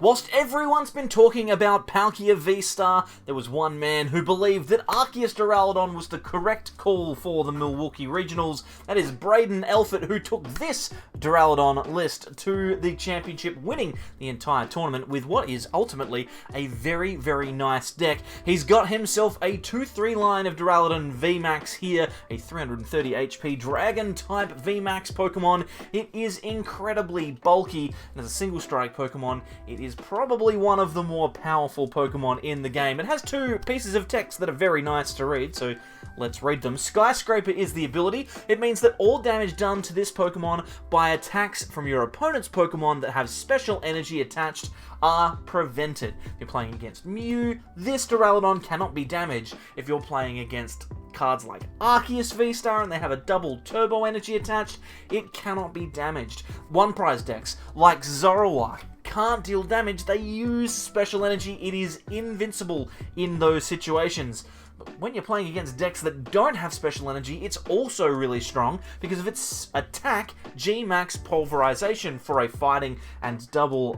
Whilst everyone's been talking about Palkia V-Star, there was one man who believed that Arceus Duraludon was the correct call for the Milwaukee Regionals. That is Braiden Elfert, who took this Duraludon list to the championship, winning the entire tournament with what is ultimately a very, very nice deck. He's got himself a 2-3 line of Duraludon VMAX here, a 330 HP Dragon-type VMAX Pokemon. It is incredibly bulky, and as a single strike Pokemon, it is probably one of the more powerful Pokemon in the game. It has two pieces of text that are very nice to read, so let's read them. Skyscraper is the ability. It means that all damage done to this Pokemon by attacks from your opponent's Pokemon that have special energy attached are prevented. If you're playing against Mew, this Duraludon cannot be damaged. If you're playing against cards like Arceus V-Star and they have a double turbo energy attached, it cannot be damaged. One prize decks like Zoroark can't deal damage. They use special energy. It is invincible in those situations. But when you're playing against decks that don't have special energy, it's also really strong because of its attack, G-Max Pulverization, for a fighting and double,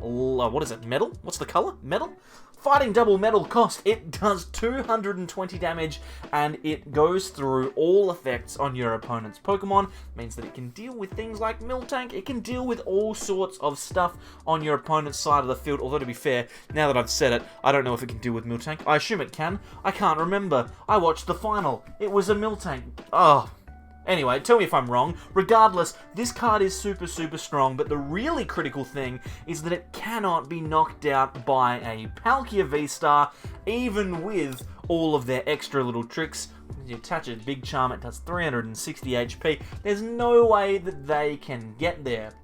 what is it, metal? What's the color? Metal? Fighting double metal cost. It does 220 damage and it goes through all effects on your opponent's Pokemon. Means that it can deal with things like Miltank. It can deal with all sorts of stuff on your opponent's side of the field. Although, to be fair, now that I've said it, I don't know if it can deal with Miltank. I assume it can. I can't remember. I watched the final. It was a Miltank. Oh. Anyway, tell me if I'm wrong. Regardless, this card is super, super strong, but the really critical thing is that it cannot be knocked out by a Palkia V-Star, even with all of their extra little tricks. When you attach a Big Charm, it does 360 HP. There's no way that they can get there.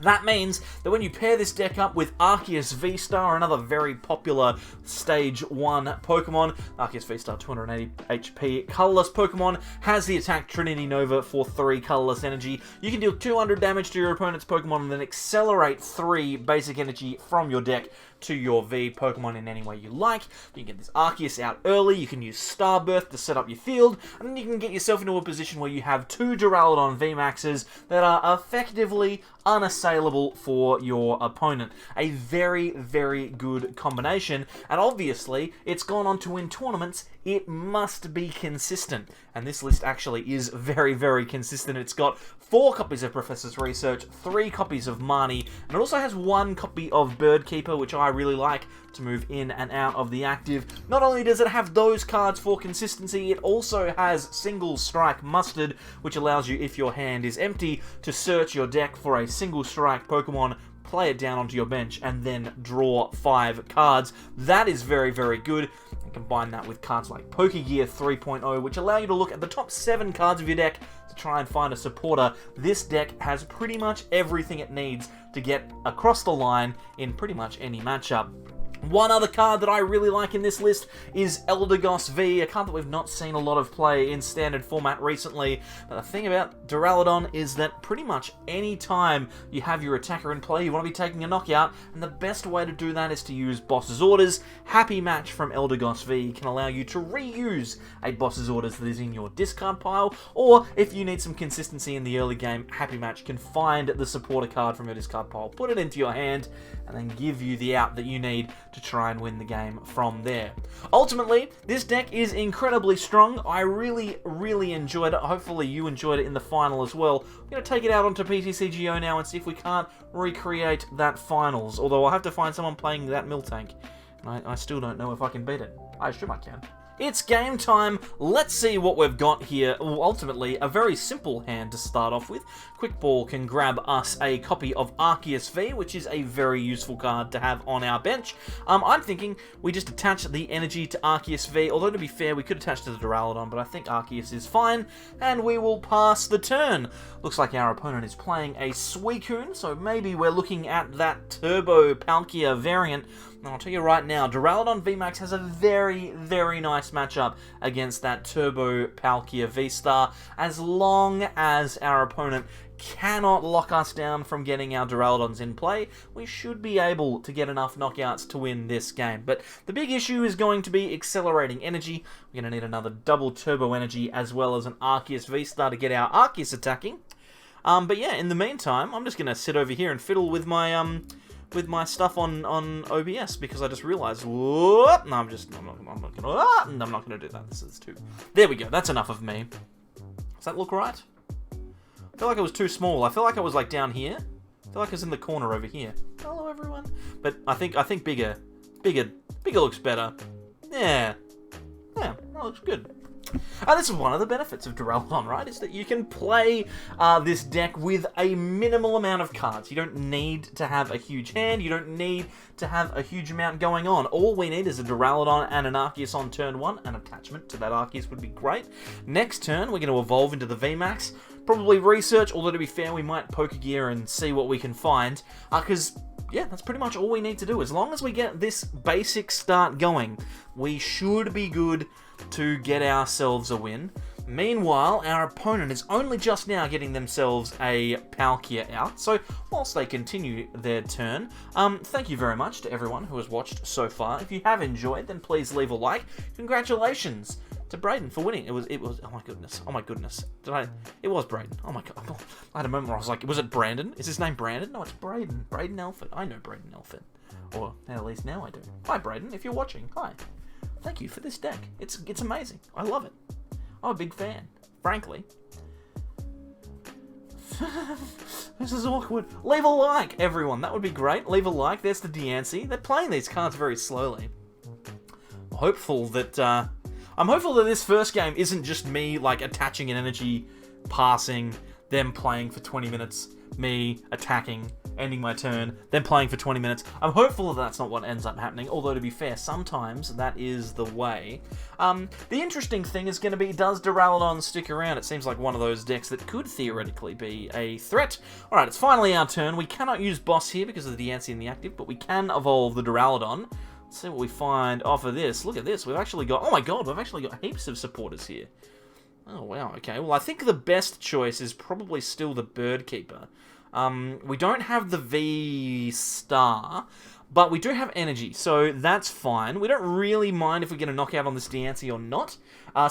That means that when you pair this deck up with Arceus V-Star, another very popular Stage 1 Pokemon, Arceus V-Star 280 HP, colorless Pokemon, has the attack Trinity Nova for 3 colorless energy. You can deal 200 damage to your opponent's Pokemon and then accelerate 3 basic energy from your deck to your V Pokemon in any way you like. You can get this Arceus out early, you can use Starbirth to set up your field, and then you can get yourself into a position where you have 2 Duraludon VMAXs that are effectively unassailable for your opponent. A very, very good combination, and obviously, it's gone on to win tournaments. It must be consistent, and this list actually is very, very consistent. It's got 4 copies of Professor's Research, 3 copies of Marnie, and it also has 1 copy of Bird Keeper, which I really like to move in and out of the active. Not only does it have those cards for consistency, it also has Single Strike Mustard, which allows you, if your hand is empty, to search your deck for a Single Strike Pokemon, play it down onto your bench, and then draw 5 cards. That is very, very good. And combine that with cards like Pokégear 3.0, which allow you to look at the top 7 cards of your deck to try and find a supporter. This deck has pretty much everything it needs to get across the line in pretty much any matchup. One other card that I really like in this list is Eldegoss V, a card that we've not seen a lot of play in standard format recently. But the thing about Duraludon is that pretty much any time you have your attacker in play, you want to be taking a knockout, and the best way to do that is to use Boss's Orders. Happy Match from Eldegoss V can allow you to reuse a Boss's Orders that is in your discard pile, or if you need some consistency in the early game, Happy Match can find the supporter card from your discard pile, put it into your hand, and then give you the out that you need to try and win the game from there. Ultimately, this deck is incredibly strong. I really, really enjoyed it. Hopefully you enjoyed it in the final as well. I'm going to take it out onto PTCGO now and see if we can't recreate that finals. Although I'll have to find someone playing that Miltank. I still don't know if I can beat it. I assume I can. It's game time. Let's see what we've got here. Well, ultimately, a very simple hand to start off with. Quick Ball can grab us a copy of Arceus V, which is a very useful card to have on our bench. I'm thinking we just attach the energy to Arceus V, although to be fair, we could attach to the Duraludon, but I think Arceus is fine, and we will pass the turn. Looks like our opponent is playing a Suicune, so maybe we're looking at that Turbo Palkia variant. And I'll tell you right now, Duraludon VMAX has a very, very nice matchup against that Turbo Palkia V-Star, as long as our opponent cannot lock us down from getting our Duraludons in play. We should be able to get enough knockouts to win this game. But the big issue is going to be accelerating energy. We're going to need another double turbo energy as well as an Arceus V-Star to get our Arceus attacking. But yeah, in the meantime, I'm just going to sit over here and fiddle with my with my stuff on OBS because I just realized, whoop, no, I'm not gonna do that. This is too. There we go. That's enough of me. Does that look right? I feel like it was too small. I feel like I was like down here. I feel like I was in the corner over here. Hello, everyone. But I think bigger looks better. Yeah, that looks good. This is one of the benefits of Duraludon, right? Is that you can play this deck with a minimal amount of cards. You don't need to have a huge hand. You don't need to have a huge amount going on. All we need is a Duraludon and an Arceus on turn 1. An attachment to that Arceus would be great. Next turn, we're going to evolve into the VMAX. Probably research, although to be fair, we might Pokégear and see what we can find. Because, yeah, that's pretty much all we need to do. As long as we get this basic start going, we should be good to get ourselves a win. Meanwhile, our opponent is only just now getting themselves a Palkia out, so whilst they continue their turn, thank you very much to everyone who has watched so far. If you have enjoyed, then please leave a like. Congratulations to Braiden for winning. It was, oh my goodness, it was Braiden. Oh my god, I had a moment where I was like, was it Brandon? Is his name Brandon? No, it's Braiden. Braiden Elfert. I know Braiden Elfert. Or, at least now I do. Hi Braiden, if you're watching, hi. Thank you for this deck. It's amazing. I love it. I'm a big fan, frankly. This is awkward. Leave a like, everyone. That would be great. Leave a like. There's the Diancie. They're playing these cards very slowly. I'm hopeful that this first game isn't just me like attaching an energy, passing, them playing for 20 minutes, me attacking, ending my turn, then playing for 20 minutes. I'm hopeful that that's not what ends up happening, although to be fair, sometimes that is the way. The interesting thing is going to be, does Duraludon stick around? It seems like one of those decks that could theoretically be a threat. Alright, it's finally our turn. We cannot use Boss here because of the Diancie in the active, but we can evolve the Duraludon. Let's see what we find off of this. Look at this. We've actually got, oh my god, we've actually got heaps of supporters here. Oh wow, okay. Well, I think the best choice is probably still the Bird Keeper. We don't have the V-Star, but we do have energy, so that's fine. We don't really mind if we get a knockout on this Diancie or not.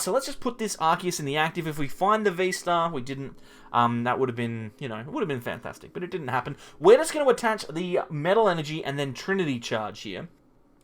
So let's just put this Arceus in the active. If we find the V-Star, we didn't, that would have been, you know, it would have been fantastic, but it didn't happen. We're just going to attach the Metal Energy and then Trinity Charge here.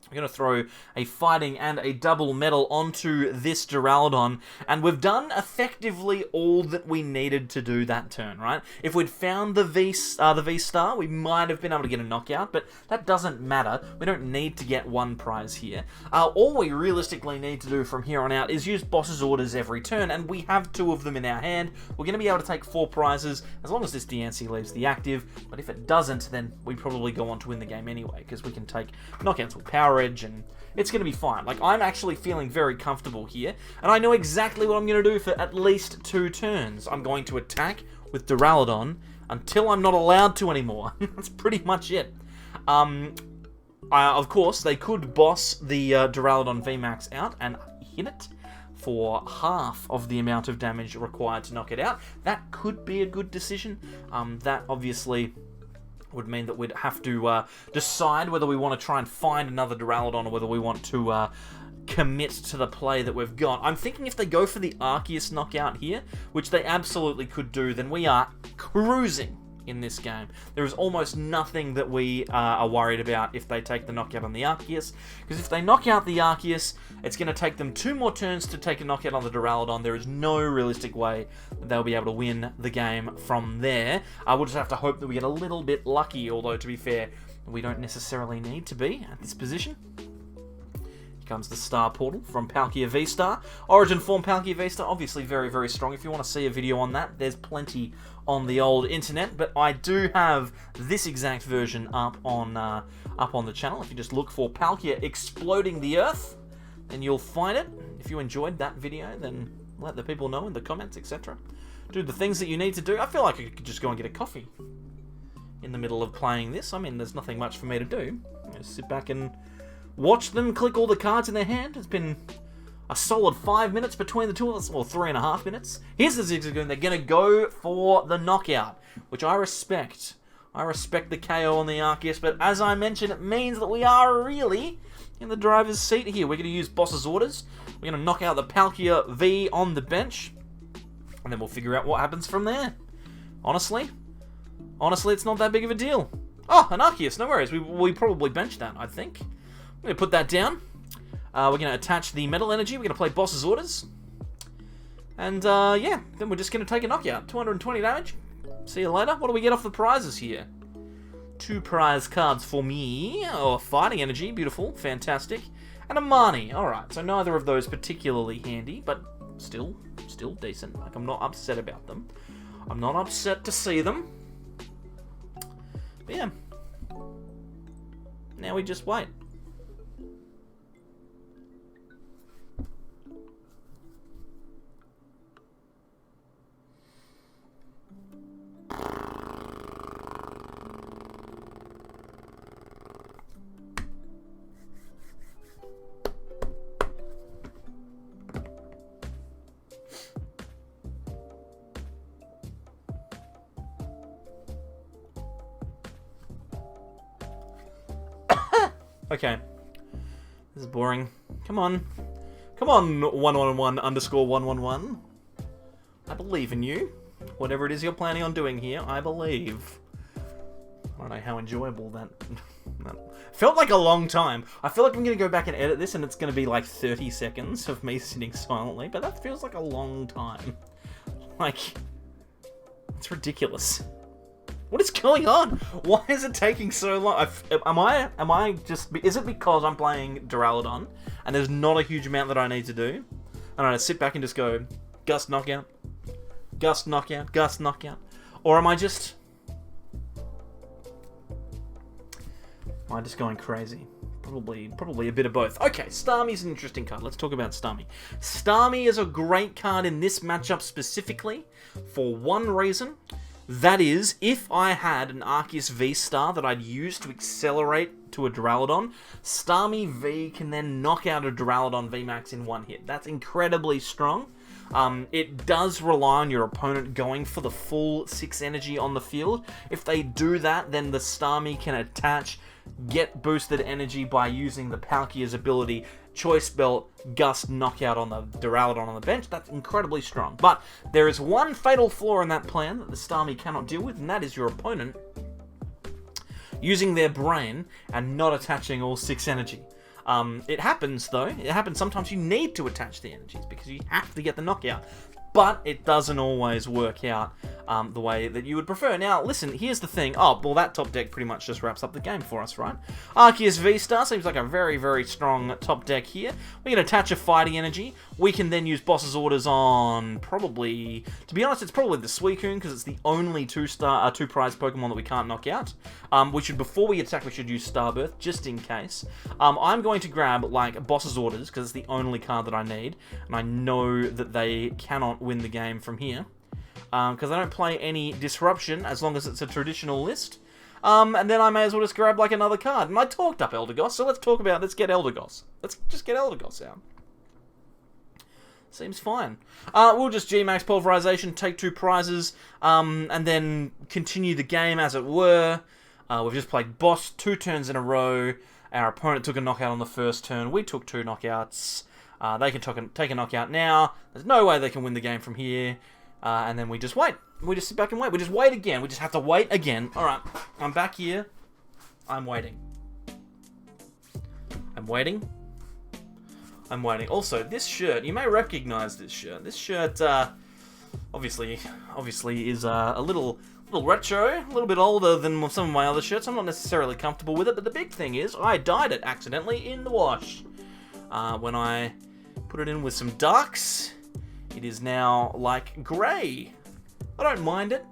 We're going to throw a Fighting and a Double Metal onto this Duraludon, and we've done effectively all that we needed to do that turn, right? If we'd found the V-Star, we might have been able to get a knockout, but that doesn't matter. We don't need to get one prize here. All we realistically need to do from here on out is use Boss's Orders every turn, and we have 2 of them in our hand. We're going to be able to take 4 prizes, as long as this Diancie leaves the active, but if it doesn't, then we probably go on to win the game anyway, because we can take knockouts with Power Edge, and it's going to be fine. Like, I'm actually feeling very comfortable here, and I know exactly what I'm going to do for at least 2 turns. I'm going to attack with Duraludon until I'm not allowed to anymore. That's pretty much it. Of course, they could boss the Duraludon VMAX out and hit it for half of the amount of damage required to knock it out. That could be a good decision. That obviously would mean that we'd have to decide whether we want to try and find another Duraludon or whether we want to commit to the play that we've got. I'm thinking if they go for the Arceus knockout here, which they absolutely could do, then we are cruising in this game. There is almost nothing that we are worried about if they take the knockout on the Arceus, because if they knock out the Arceus, it's going to take them 2 more turns to take a knockout on the Duraludon. There is no realistic way that they'll be able to win the game from there. We'll just have to hope that we get a little bit lucky, although to be fair, we don't necessarily need to be at this position. Comes the Star Portal from Palkia V-Star. Origin form Palkia V-Star, obviously very, very strong. If you want to see a video on that, there's plenty on the old internet, but I do have this exact version up on the channel. If you just look for Palkia exploding the Earth, then you'll find it. If you enjoyed that video, then let the people know in the comments, etc. Do the things that you need to do. I feel like I could just go and get a coffee in the middle of playing this. I mean, there's nothing much for me to do. Just sit back and watch them click all the cards in their hand. It's been a solid 5 minutes between the two of us, or 3.5 minutes. Here's the Zigzagoon. They're going to go for the knockout, which I respect. I respect the KO on the Arceus, but as I mentioned, it means that we are really in the driver's seat here. We're going to use Boss's Orders. We're going to knock out the Palkia V on the bench, and then we'll figure out what happens from there. Honestly, it's not that big of a deal. Oh, an Arceus, no worries. We probably benched that, I think. I'm going to put that down. We're going to attach the Metal Energy. We're going to play Boss's Orders. And, yeah, then we're just going to take a knockout. 220 damage. See you later. What do we get off the prizes here? 2 prize cards for me. Oh, Fighting Energy. Beautiful. Fantastic. And a Marnie. Alright, so neither of those particularly handy, but still decent. Like, I'm not upset about them. I'm not upset to see them. But yeah. Now we just wait. Okay. This is boring. Come on. Come on, 111_111. I believe in you. Whatever it is you're planning on doing here, I believe. I don't know how enjoyable that felt like a long time. I feel like I'm going to go back and edit this and it's going to be like 30 seconds of me sitting silently, but that feels like a long time. Like, it's ridiculous. What is going on? Why is it taking so long? Am I just... Is it because I'm playing Duraludon and there's not a huge amount that I need to do? And I sit back and just go, Gust knockout, Gust knockout, Gust knockout. Or am I just going crazy? Probably a bit of both. Okay, Starmie's an interesting card. Let's talk about Starmie. Starmie is a great card in this matchup specifically for one reason. That is, if I had an Arceus V-Star that I'd use to accelerate to a Duraludon, Starmie V can then knock out a Duraludon VMAX in one hit. That's incredibly strong. It does rely on your opponent going for the full 6 energy on the field. If they do that, then the Starmie can attach, get boosted energy by using the Palkia's ability, Choice Belt, Gust, knockout on the Duraludon on the bench. That's incredibly strong. But there is one fatal flaw in that plan that the Starmie cannot deal with, and that is your opponent using their brain and not attaching all 6 energy. It happens, though. It happens sometimes you need to attach the energies because you have to get the knockout. But it doesn't always work out the way that you would prefer. Now, listen, here's the thing. Oh, well, that top deck pretty much just wraps up the game for us, right? Arceus V-Star seems like a very, very strong top deck here. We can attach a Fighting Energy. We can then use Boss's Orders on probably... To be honest, it's probably the Suicune, because it's the only 2-prize Pokemon that we can't knock out. Before we attack, we should use Starbirth, just in case. I'm going to grab, like, Boss's Orders, because it's the only card that I need. And I know that they cannot win the game from here. Because I don't play any Disruption, as long as it's a traditional list. And then I may as well just grab, like, another card. And I talked up Eldegoss, so let's get Eldegoss. Let's just get Eldegoss out. Seems fine. We'll just G-Max Pulverization, take 2 prizes, and then continue the game as it were. We've just played Boss 2 turns in a row. Our opponent took a knockout on the first turn. We took 2 knockouts. They can take a knockout now. There's no way they can win the game from here. And then we just wait. We just sit back and wait. We just wait again. We just have to wait again. Alright, I'm back here. I'm waiting. I'm waiting. I'm waiting. Also, this shirt, you may recognize this shirt. This shirt, obviously is a little retro, a little bit older than some of my other shirts. I'm not necessarily comfortable with it, but the big thing is I dyed it accidentally in the wash. When I put it in with some darks, it is now like grey. I don't mind it.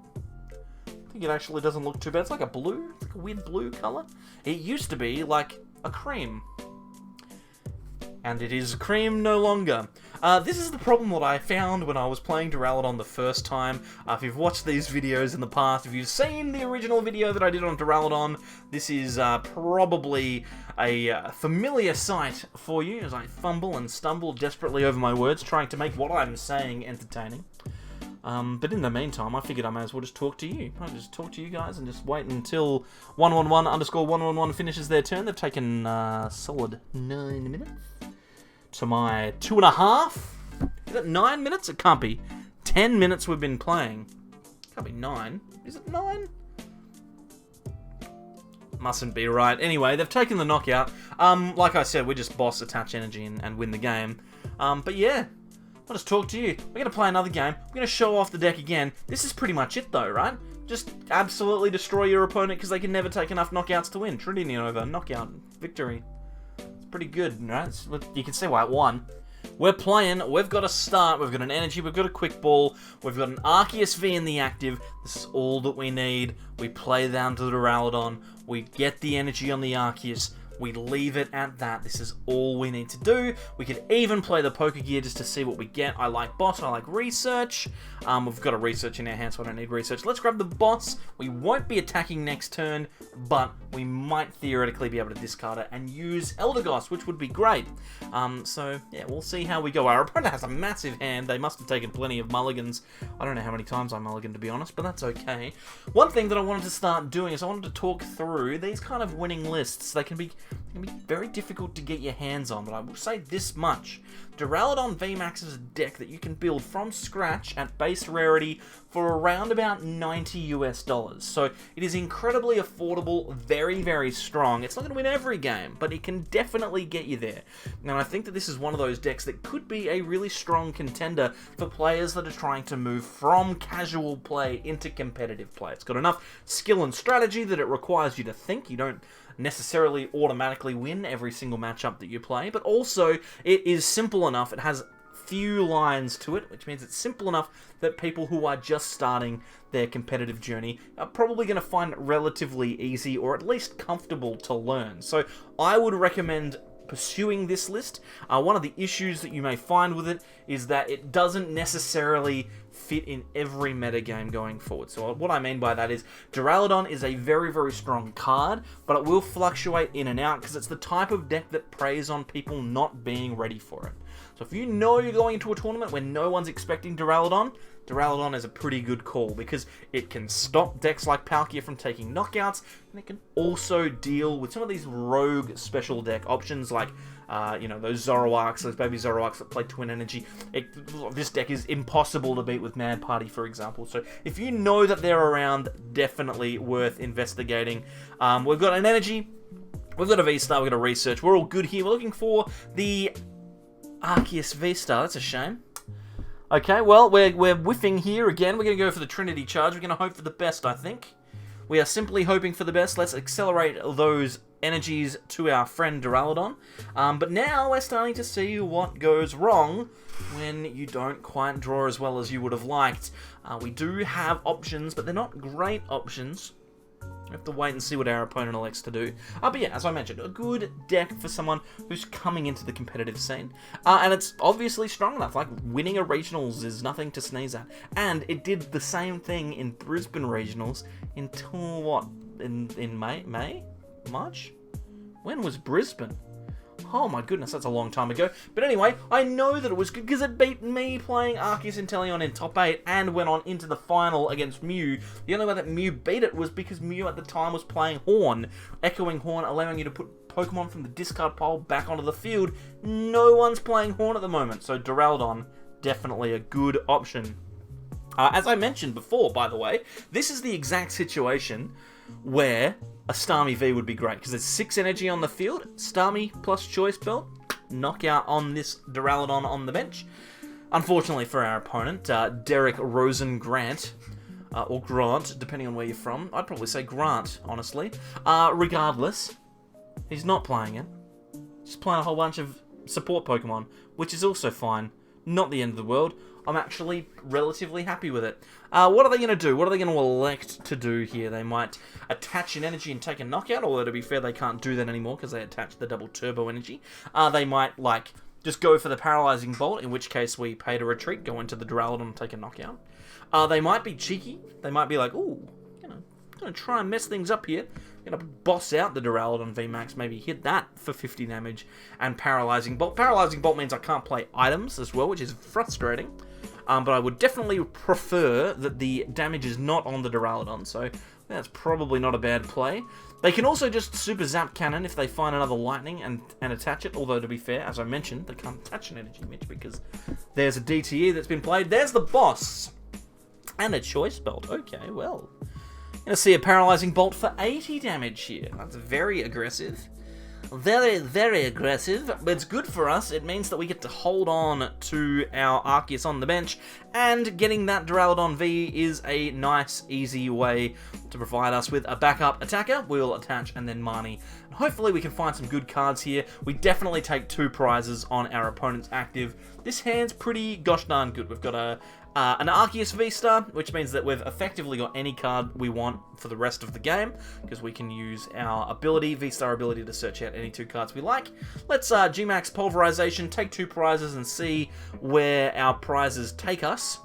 I think it actually doesn't look too bad. It's like a blue, it's like a weird blue colour. It used to be like a cream. And it is cream no longer. This is the problem that I found when I was playing Duraludon the first time. If you've watched these videos in the past, if you've seen the original video that I did on Duraludon, this is probably a familiar sight for you as I fumble and stumble desperately over my words, trying to make what I'm saying entertaining. But in the meantime, I figured I may as well just talk to you. I'll just talk to you guys and just wait until 111_111 finishes their turn. They've taken solid 9 minutes. To my 2.5. Is it 9 minutes? It can't be. 10 minutes we've been playing. Can't be 9. Is it 9? Mustn't be right. Anyway, they've taken the knockout. Like I said, we just boss, attach energy, and win the game. But yeah, I'll just talk to you. We're going to play another game. We're going to show off the deck again. This is pretty much it though, right? Just absolutely destroy your opponent because they can never take enough knockouts to win. Trinity Nova, knockout, victory. It's pretty good, right? You can see why it won. We're playing, we've got a start, we've got an energy, we've got a quick ball, we've got an Arceus V in the active. This is all that we need. We play down to the Duraludon, we get the energy on the Arceus, we leave it at that. This is all we need to do. We could even play the Pokégear just to see what we get. I like boss, I like research. We've got a research in our hands, so I don't need research. Let's grab the boss. We won't be attacking next turn, but we might theoretically be able to discard it and use Eldegoss, which would be great. So, yeah, we'll see how we go. Our opponent has a massive hand. They must have taken plenty of mulligans. I don't know how many times I mulligan, to be honest, but that's okay. One thing that I wanted to start doing is I wanted to talk through these kind of winning lists. They can be very difficult to get your hands on, but I will say this much. Duraludon VMAX is a deck that you can build from scratch at base rarity for around about $90 US. So it is incredibly affordable, very, very strong. It's not going to win every game, but it can definitely get you there. Now, I think that this is one of those decks that could be a really strong contender for players that are trying to move from casual play into competitive play. It's got enough skill and strategy that it requires you to think. You don't necessarily automatically win every single matchup that you play, but also it is simple enough. It has few lines to it, which means it's simple enough that people who are just starting their competitive journey are probably going to find it relatively easy or at least comfortable to learn. So I would recommend pursuing this list. One of the issues that you may find with it is that it doesn't necessarily fit in every metagame going forward. So what I mean by that is Duraludon is a very, very strong card, but it will fluctuate in and out because it's the type of deck that preys on people not being ready for it. So if you know you're going into a tournament where no one's expecting Duraludon, Duraludon is a pretty good call because it can stop decks like Palkia from taking knockouts, and it can also deal with some of these rogue special deck options like, you know, those Zoroarks, those baby Zoroarks that play Twin Energy. This deck is impossible to beat with Mad Party, for example. So if you know that they're around, definitely worth investigating. We've got an energy, we've got a V-Star, we've got a research. We're all good here. We're looking for the Arceus V-Star. That's a shame. Okay, well, we're whiffing here again. We're going to go for the Trinity Charge. We're going to hope for the best, I think. We are simply hoping for the best. Let's accelerate those energies to our friend Duraludon. But now we're starting to see what goes wrong when you don't quite draw as well as you would have liked. We do have options, but they're not great options. We have to wait and see what our opponent elects to do. But yeah, as I mentioned, a good deck for someone who's coming into the competitive scene. And it's obviously strong enough. Like, winning a regionals is nothing to sneeze at. And it did the same thing in Brisbane regionals until, what, in May? March? When was Brisbane? Oh my goodness, that's a long time ago. But anyway, I know that it was good because it beat me playing Arceus Inteleon in top 8 and went on into the final against Mew. The only way that Mew beat it was because Mew at the time was playing Horn. Echoing Horn, allowing you to put Pokemon from the discard pile back onto the field. No one's playing Horn at the moment, so Duraludon, definitely a good option. As I mentioned before, by the way, this is the exact situation where a Starmie V would be great, because there's 6 energy on the field, Starmie plus Choice Belt, knockout on this Duraludon on the bench. Unfortunately for our opponent, Derek Rosen Grant, or Grant, depending on where you're from. I'd probably say Grant, honestly. Regardless, he's not playing it. He's playing a whole bunch of support Pokemon, which is also fine. Not the end of the world. I'm actually relatively happy with it. What are they going to do? What are they going to elect to do here? They might attach an energy and take a knockout, although to be fair, they can't do that anymore because they attached the double turbo energy. They might, like, just go for the Paralyzing Bolt, in which case we pay to retreat, go into the Duraludon and take a knockout. They might be cheeky. They might be like, ooh, you know, I'm going to try and mess things up here. Going to boss out the Duraludon VMAX, maybe hit that for 50 damage, and Paralyzing Bolt. Paralyzing Bolt means I can't play items as well, which is frustrating. But I would definitely prefer that the damage is not on the Duraludon, so that's probably not a bad play. They can also just Super Zap Cannon if they find another Lightning and attach it, although to be fair, as I mentioned, they can't attach an Energy Mitch because there's a DTE that's been played. There's the boss! And a Choice Belt. Okay, well, Gonna see a Paralyzing Bolt for 80 damage here. That's very aggressive. Very, very aggressive, but it's good for us. It means that we get to hold on to our Arceus on the bench, and getting that Duraludon V is a nice, easy way to provide us with a backup attacker. We'll attach and then Marnie. And hopefully we can find some good cards here. We definitely take 2 prizes on our opponent's active. This hand's pretty gosh darn good. We've got an Arceus V-Star, which means that we've effectively got any card we want for the rest of the game, because we can use our ability, V-Star ability, to search out any 2 cards we like. Let's G-Max Pulverization, take 2 prizes, and see where our prizes take us.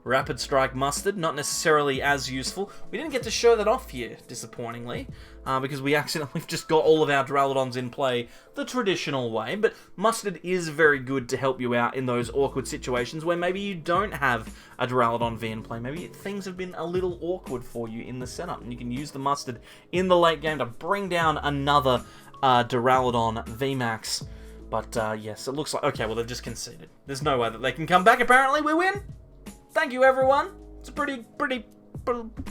Rapid Strike Mustard, not necessarily as useful. We didn't get to show that off here, disappointingly, because we accidentally just got all of our Duraludons in play the traditional way, but Mustard is very good to help you out in those awkward situations where maybe you don't have a Duraludon V in play. Maybe things have been a little awkward for you in the setup, and you can use the Mustard in the late game to bring down another Duraludon VMAX. But yes, it looks like... Okay, well, they've just conceded. There's no way that they can come back, apparently. We win! Thank you, everyone. It's a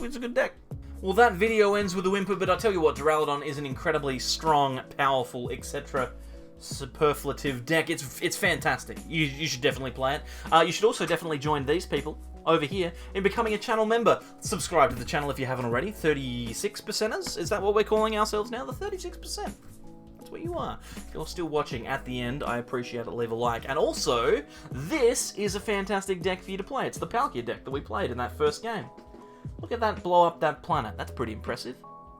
it's a good deck. Well, that video ends with a whimper, but I'll tell you what, Duraludon is an incredibly strong, powerful, etc. superlative deck. It's fantastic. You should definitely play it. You should also definitely join these people over here in becoming a channel member. Subscribe to the channel if you haven't already. 36%ers? Is that what we're calling ourselves now? The 36%. Where you are. If you're still watching at the end, I appreciate it. Leave a like. And also, this is a fantastic deck for you to play. It's the Palkia deck that we played in that first game. Look at that blow up that planet. That's pretty impressive.